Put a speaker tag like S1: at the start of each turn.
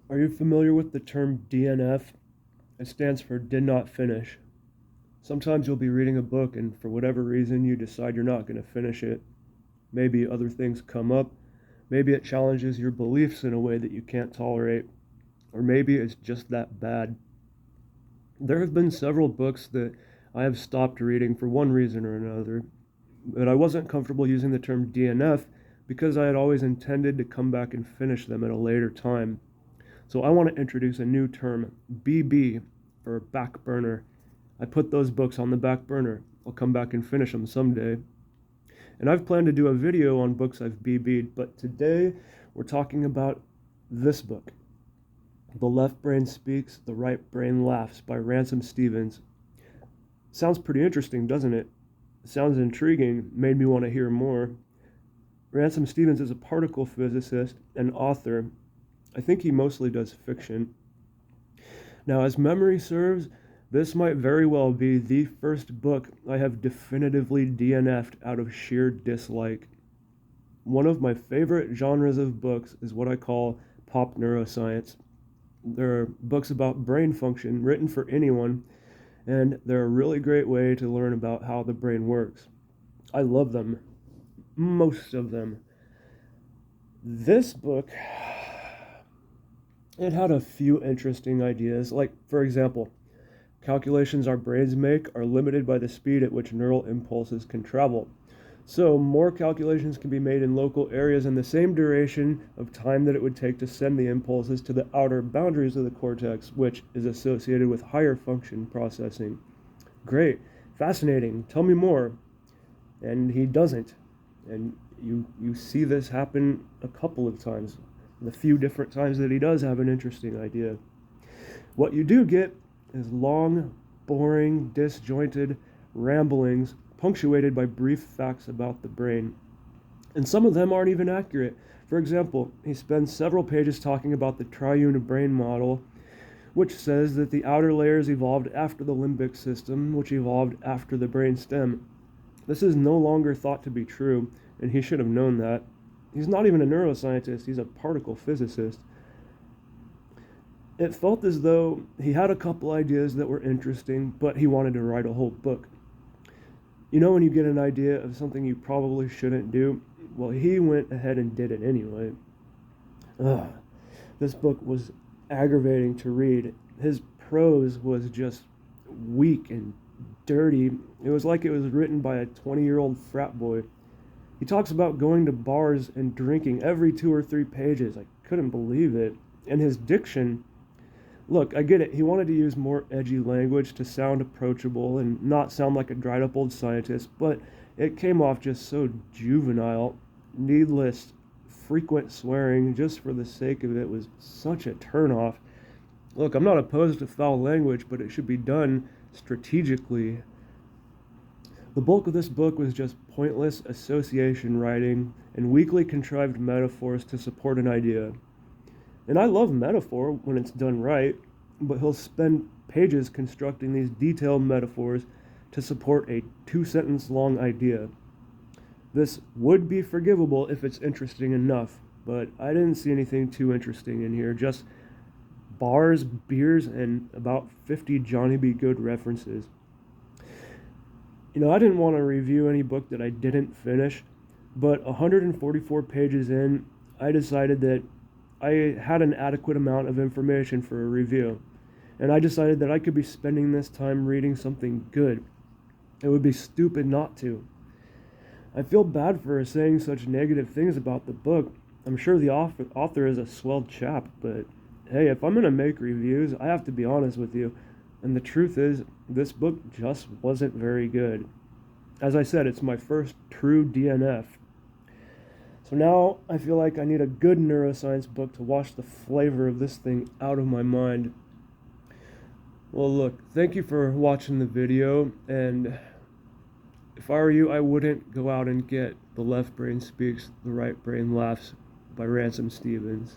S1: Are you familiar with the term DNF? It stands for did not finish. Sometimes you'll be reading a book and for whatever reason you decide you're not going to finish it. Maybe other things come up. Maybe it challenges your beliefs in a way that you can't tolerate. Or maybe it's just that bad. There have been several books that I have stopped reading for one reason or another, but I wasn't comfortable using the term DNF because I had always intended to come back and finish them at a later time. So I want to introduce a new term, BB, for back burner. I put those books on the back burner. I'll come back and finish them someday. And I've planned to do a video on books I've BB'd, but today we're talking about this book, The Left Brain Speaks, The Right Brain Laughs by Ransom Stevens. Sounds pretty interesting, doesn't it? Sounds intriguing, made me want to hear more. Ransom Stevens is a particle physicist and author. I think he mostly does fiction. Now, as memory serves, this might very well be the first book I have definitively DNF'd out of sheer dislike. One of my favorite genres of books is what I call pop neuroscience. There are books about brain function written for anyone, and they're a really great way to learn about how the brain works. I love them. Most of them. This book, it had a few interesting ideas, like, for example, calculations our brains make are limited by the speed at which neural impulses can travel. So, more calculations can be made in local areas in the same duration of time that it would take to send the impulses to the outer boundaries of the cortex, which is associated with higher function processing. Great, fascinating, tell me more. And he doesn't. And you see this happen a couple of times, the few different times that he does have an interesting idea. What you do get is long, boring, disjointed ramblings punctuated by brief facts about the brain. And some of them aren't even accurate. For example, he spends several pages talking about the triune brain model, which says that the outer layers evolved after the limbic system, which evolved after the brain stem. This is no longer thought to be true, and he should have known that. He's not even a neuroscientist, he's a particle physicist. It felt as though he had a couple ideas that were interesting, but he wanted to write a whole book. You know when you get an idea of something you probably shouldn't do? Well, he went ahead and did it anyway. Ugh. This book was aggravating to read. His prose was just weak and dirty. It was like it was written by a 20-year-old frat boy. He talks about going to bars and drinking every 2 or 3 pages. I couldn't believe it. And his diction, look, I get it. He wanted to use more edgy language to sound approachable and not sound like a dried up old scientist, but it came off just so juvenile. Needless, frequent swearing just for the sake of it was such a turnoff. Look, I'm not opposed to foul language, but it should be done strategically. The bulk of this book was just pointless association writing and weakly contrived metaphors to support an idea. And I love metaphor when it's done right, but he'll spend pages constructing these detailed metaphors to support a 2-sentence long idea. This would be forgivable if it's interesting enough, but I didn't see anything too interesting in here, just bars, beers, and about 50 Johnny B. Good references. You know, I didn't want to review any book that I didn't finish, but 144 pages in, I decided that I had an adequate amount of information for a review, and I decided that I could be spending this time reading something good. It would be stupid not to. I feel bad for saying such negative things about the book. I'm sure the author is a swell chap, but hey, if I'm going to make reviews, I have to be honest with you. And the truth is, this book just wasn't very good. As I said, it's my first true DNF. So now I feel like I need a good neuroscience book to wash the flavor of this thing out of my mind. Well, look, thank you for watching the video, and if I were you, I wouldn't go out and get The Left Brain Speaks, The Right Brain Laughs by Ransom Stevens.